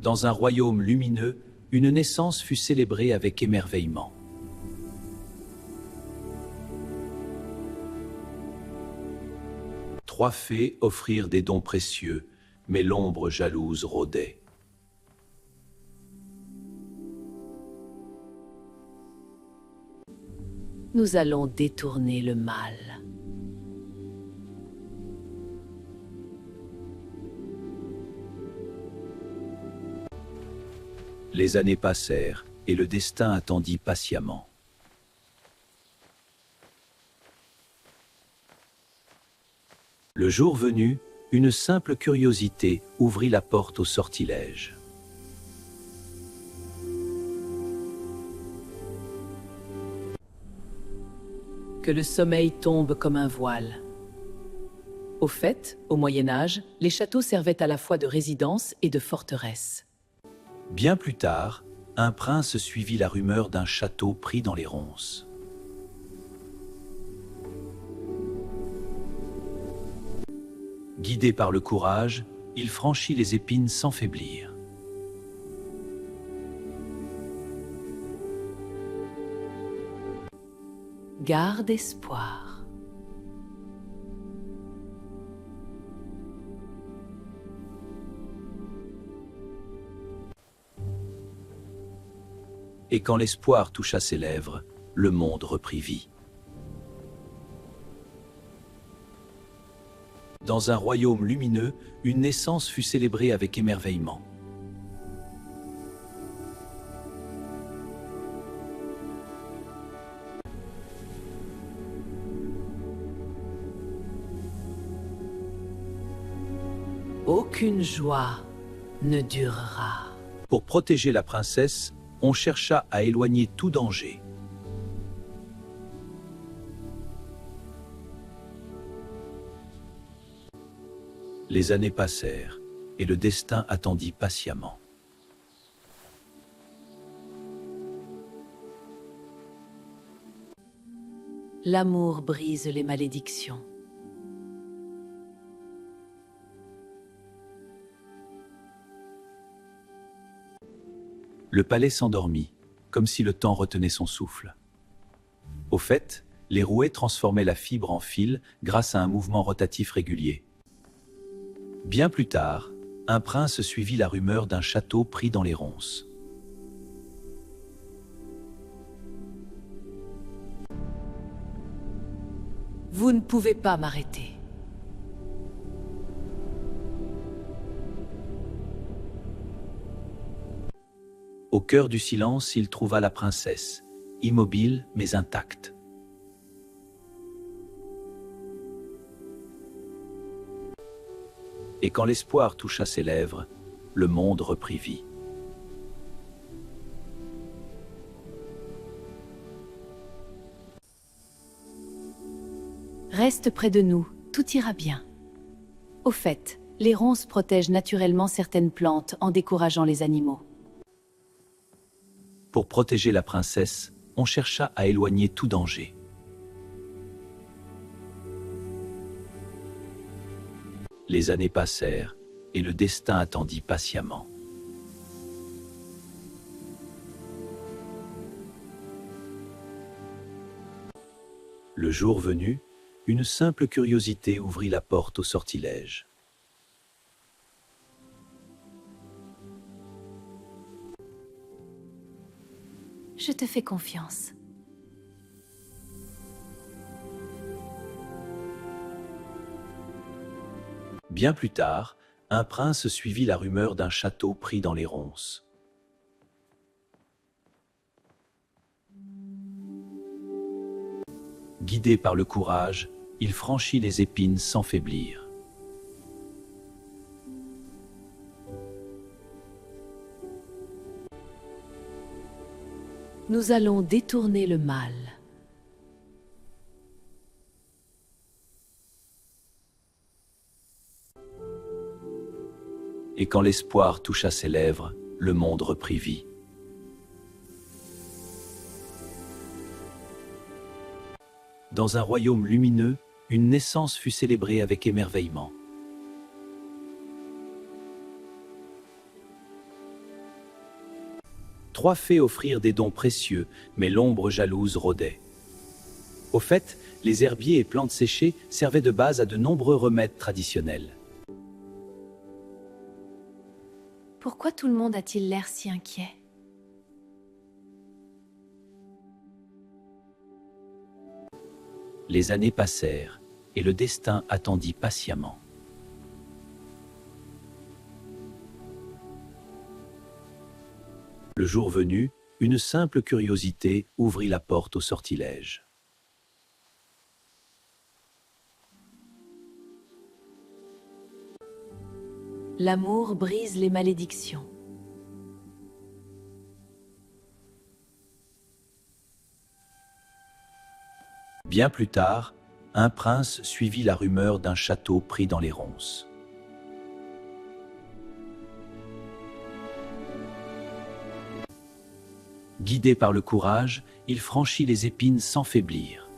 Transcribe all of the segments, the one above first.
Dans un royaume lumineux, une naissance fut célébrée avec émerveillement. Trois fées offrirent des dons précieux, mais l'ombre jalouse rôdait. Nous allons détourner le mal. Les années passèrent, et le destin attendit patiemment. Le jour venu, une simple curiosité ouvrit la porte au sortilège. Que le sommeil tombe comme un voile. Au fait, au Moyen-Âge, les châteaux servaient à la fois de résidence et de forteresse. Bien plus tard, un prince suivit la rumeur d'un château pris dans les ronces. Guidé par le courage, il franchit les épines sans faiblir. Garde espoir. Et quand l'espoir toucha ses lèvres, le monde reprit vie. Dans un royaume lumineux, une naissance fut célébrée avec émerveillement. Aucune joie ne durera. Pour protéger la princesse, on chercha à éloigner tout danger. Les années passèrent, et le destin attendit patiemment. L'amour brise les malédictions. Le palais s'endormit, comme si le temps retenait son souffle. Au fait, les rouets transformaient la fibre en fil grâce à un mouvement rotatif régulier. Bien plus tard, un prince suivit la rumeur d'un château pris dans les ronces. Vous ne pouvez pas m'arrêter. Au cœur du silence, il trouva la princesse, immobile mais intacte. Et quand l'espoir toucha ses lèvres, le monde reprit vie. Reste près de nous, tout ira bien. Au fait, les ronces protègent naturellement certaines plantes en décourageant les animaux. Pour protéger la princesse, on chercha à éloigner tout danger. Les années passèrent, et le destin attendit patiemment. Le jour venu, une simple curiosité ouvrit la porte au sortilège. Je te fais confiance. Bien plus tard, un prince suivit la rumeur d'un château pris dans les ronces. Guidé par le courage, il franchit les épines sans faiblir. Nous allons détourner le mal. Et quand l'espoir toucha ses lèvres, le monde reprit vie. Dans un royaume lumineux, une naissance fut célébrée avec émerveillement. 3 fées offrirent des dons précieux, mais l'ombre jalouse rôdait. Au fait, les herbiers et plantes séchées servaient de base à de nombreux remèdes traditionnels. Pourquoi tout le monde a-t-il l'air si inquiet? Les années passèrent, et le destin attendit patiemment. Le jour venu, une simple curiosité ouvrit la porte au sortilège. L'amour brise les malédictions. Bien plus tard, un prince suivit la rumeur d'un château pris dans les ronces. Guidé par le courage, il franchit les épines sans faiblir.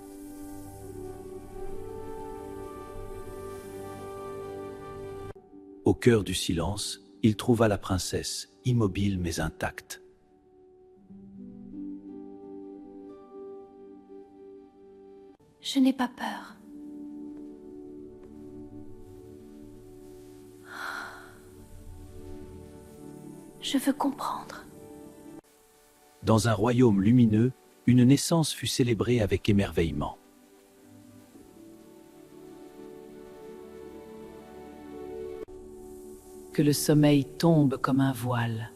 Au cœur du silence, il trouva la princesse, immobile mais intacte. Je n'ai pas peur. Je veux comprendre. Dans un royaume lumineux, une naissance fut célébrée avec émerveillement. Que le sommeil tombe comme un voile.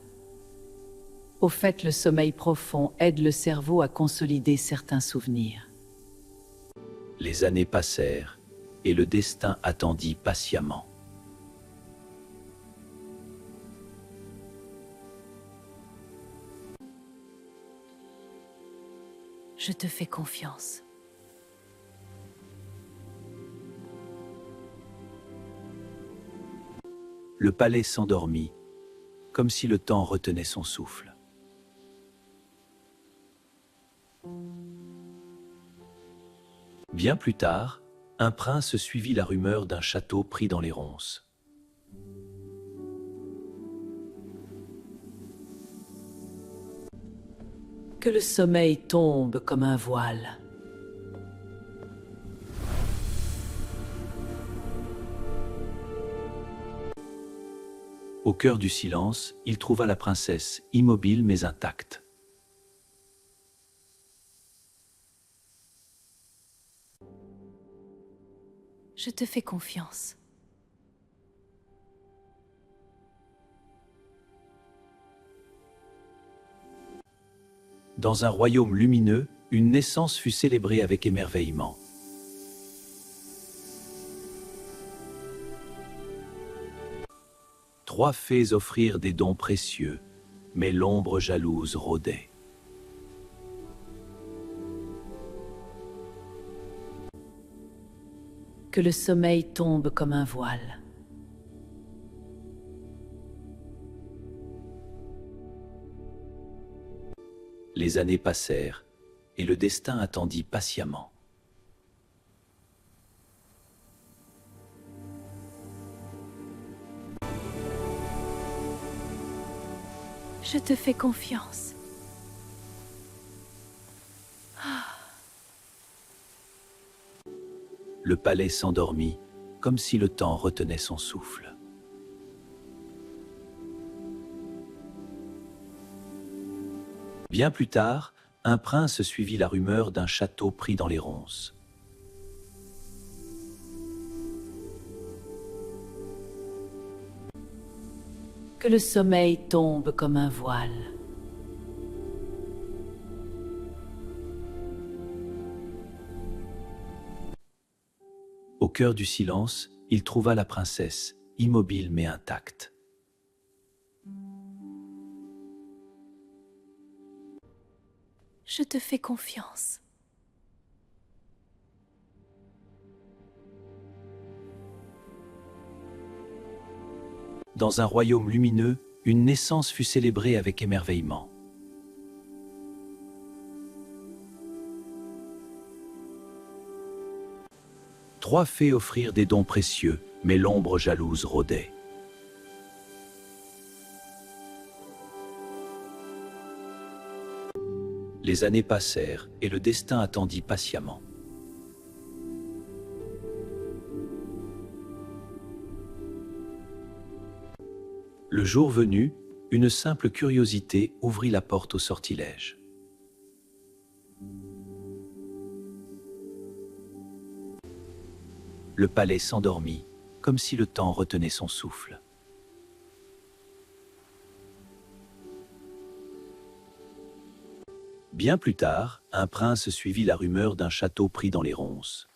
Au fait, le sommeil profond aide le cerveau à consolider certains souvenirs. Les années passèrent, et le destin attendit patiemment. Je te fais confiance. Le palais s'endormit, comme si le temps retenait son souffle. Bien plus tard, un prince suivit la rumeur d'un château pris dans les ronces. Que le sommeil tombe comme un voile. Au cœur du silence, il trouva la princesse, immobile mais intacte. Je te fais confiance. Dans un royaume lumineux, une naissance fut célébrée avec émerveillement. Trois fées offrirent des dons précieux, mais l'ombre jalouse rôdait. Que le sommeil tombe comme un voile. Les années passèrent, et le destin attendit patiemment. Je te fais confiance. Le palais s'endormit, comme si le temps retenait son souffle. Bien plus tard, un prince suivit la rumeur d'un château pris dans les ronces. Que le sommeil tombe comme un voile. Au cœur du silence, il trouva la princesse, immobile mais intacte. Je te fais confiance. Dans un royaume lumineux, une naissance fut célébrée avec émerveillement. Trois fées offrirent des dons précieux, mais l'ombre jalouse rôdait. Les années passèrent et le destin attendit patiemment. Le jour venu, une simple curiosité ouvrit la porte au sortilège. Le palais s'endormit, comme si le temps retenait son souffle. Bien plus tard, un prince suivit la rumeur d'un château pris dans les ronces.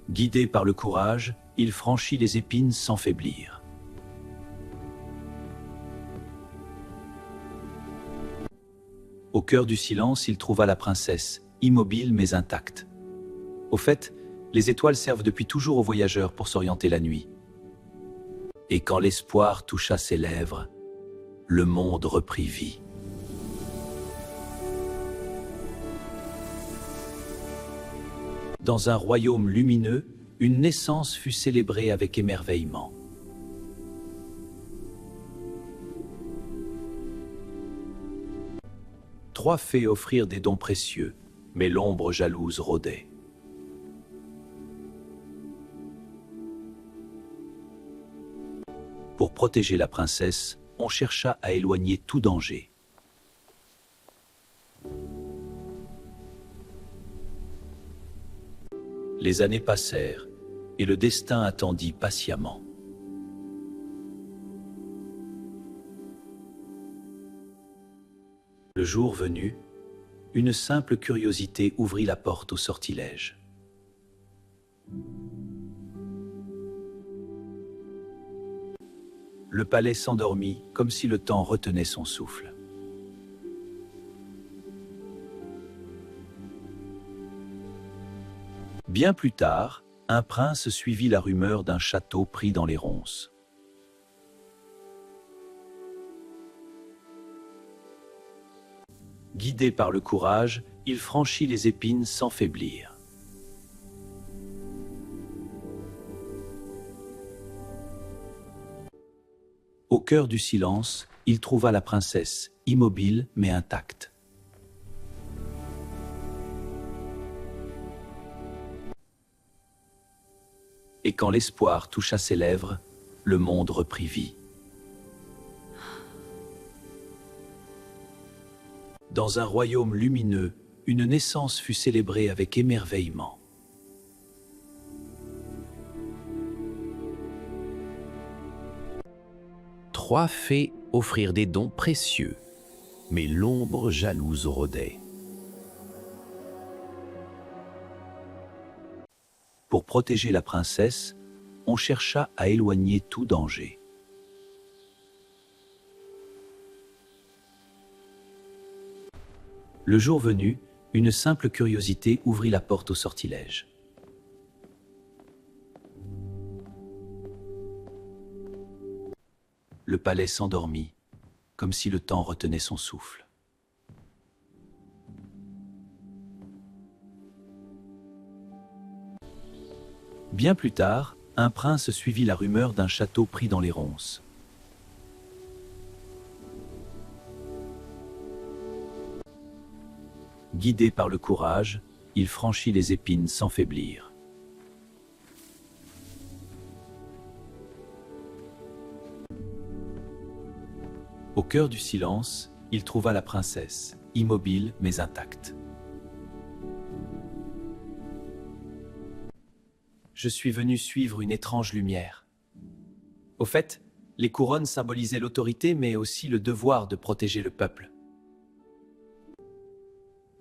Guidé par le courage, il franchit les épines sans faiblir. Au cœur du silence, il trouva la princesse, immobile mais intacte. Au fait, les étoiles servent depuis toujours aux voyageurs pour s'orienter la nuit. Et quand l'espoir toucha ses lèvres, le monde reprit vie. Dans un royaume lumineux, une naissance fut célébrée avec émerveillement. Trois fées offrirent des dons précieux, mais l'ombre jalouse rôdait. Pour protéger la princesse, on chercha à éloigner tout danger. Les années passèrent, et le destin attendit patiemment. Le jour venu, une simple curiosité ouvrit la porte au sortilège. Le palais s'endormit comme si le temps retenait son souffle. Bien plus tard, un prince suivit la rumeur d'un château pris dans les ronces. Guidé par le courage, il franchit les épines sans faiblir. Au cœur du silence, il trouva la princesse, immobile mais intacte. Et quand l'espoir toucha ses lèvres, le monde reprit vie. Dans un royaume lumineux, une naissance fut célébrée avec émerveillement. Trois fées offrirent des dons précieux, mais l'ombre jalouse rôdait. Pour protéger la princesse, on chercha à éloigner tout danger. Le jour venu, une simple curiosité ouvrit la porte au sortilège. Le palais s'endormit, comme si le temps retenait son souffle. Bien plus tard, un prince suivit la rumeur d'un château pris dans les ronces. Guidé par le courage, il franchit les épines sans faiblir. Au cœur du silence, il trouva la princesse, immobile mais intacte. Je suis venu suivre une étrange lumière. Au fait, les couronnes symbolisaient l'autorité mais aussi le devoir de protéger le peuple.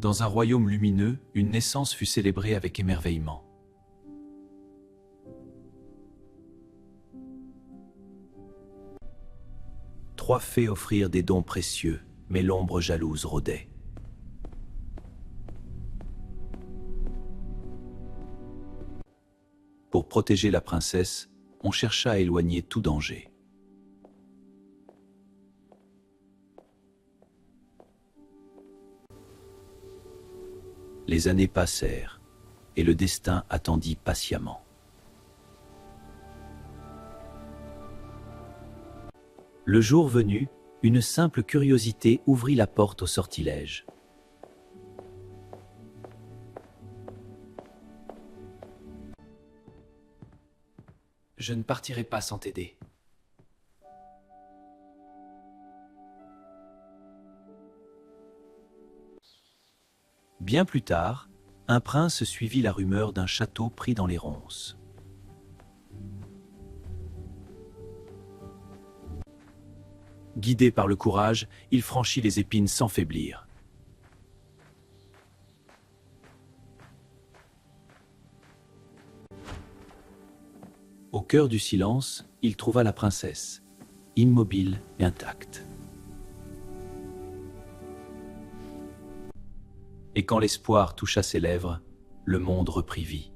Dans un royaume lumineux, une naissance fut célébrée avec émerveillement. Trois fées offrirent des dons précieux, mais l'ombre jalouse rôdait. Pour protéger la princesse, on chercha à éloigner tout danger. Les années passèrent, et le destin attendit patiemment. Le jour venu, une simple curiosité ouvrit la porte au sortilège. Je ne partirai pas sans t'aider. Bien plus tard, un prince suivit la rumeur d'un château pris dans les ronces. Guidé par le courage, il franchit les épines sans faiblir. Au cœur du silence, il trouva la princesse, immobile et intacte. Et quand l'espoir toucha ses lèvres, le monde reprit vie.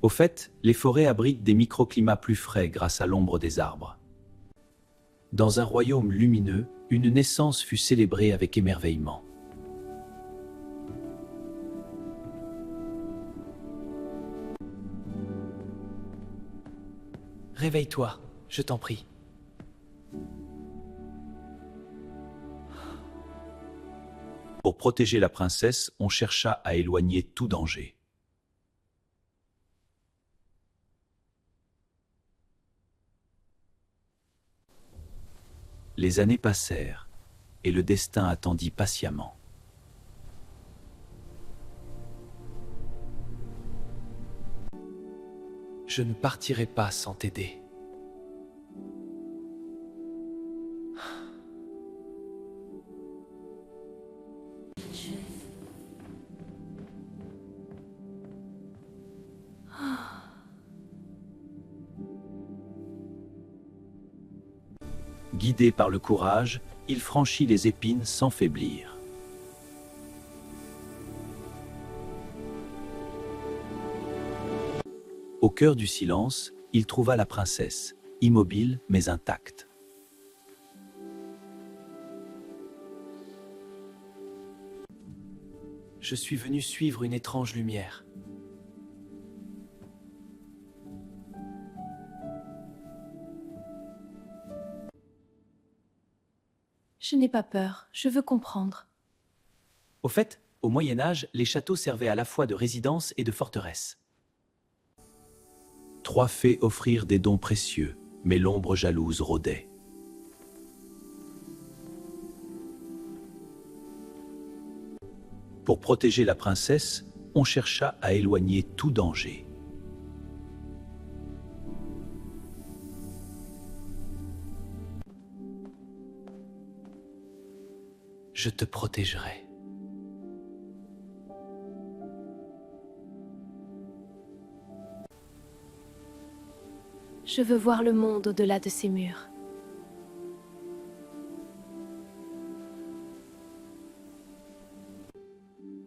Au fait, les forêts abritent des microclimats plus frais grâce à l'ombre des arbres. Dans un royaume lumineux, une naissance fut célébrée avec émerveillement. Réveille-toi, je t'en prie. Pour protéger la princesse, on chercha à éloigner tout danger. Les années passèrent, et le destin attendit patiemment. Je ne partirai pas sans t'aider. Guidé par le courage, il franchit les épines sans faiblir. Au cœur du silence, il trouva la princesse, immobile mais intacte. Je suis venu suivre une étrange lumière. Je n'ai pas peur, je veux comprendre. Au fait, au Moyen Âge, les châteaux servaient à la fois de résidence et de forteresse. 3 fées offrirent des dons précieux, mais l'ombre jalouse rôdait. Pour protéger la princesse, on chercha à éloigner tout danger. Je te protégerai. Je veux voir le monde au-delà de ces murs.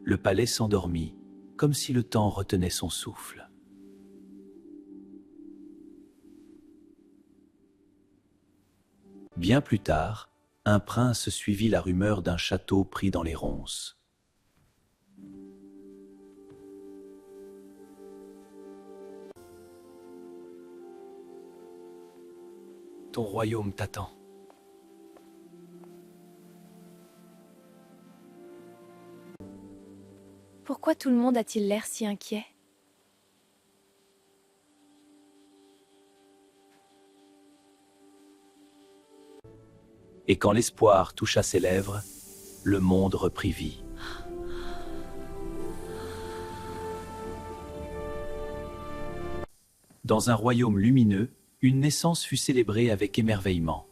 Le palais s'endormit, comme si le temps retenait son souffle. Bien plus tard, un prince suivit la rumeur d'un château pris dans les ronces. Ton royaume t'attend. Pourquoi tout le monde a-t-il l'air si inquiet? Et quand l'espoir toucha ses lèvres, le monde reprit vie. Dans un royaume lumineux, une naissance fut célébrée avec émerveillement.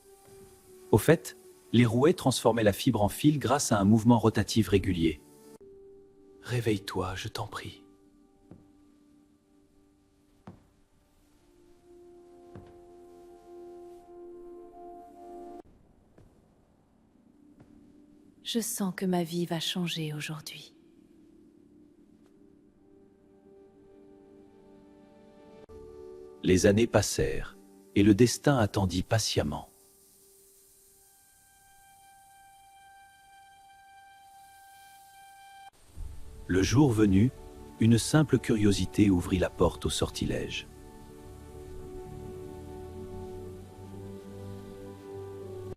Au fait, les rouets transformaient la fibre en fil grâce à un mouvement rotatif régulier. Réveille-toi, je t'en prie. Je sens que ma vie va changer aujourd'hui. Les années passèrent, et le destin attendit patiemment. Le jour venu, une simple curiosité ouvrit la porte au sortilège.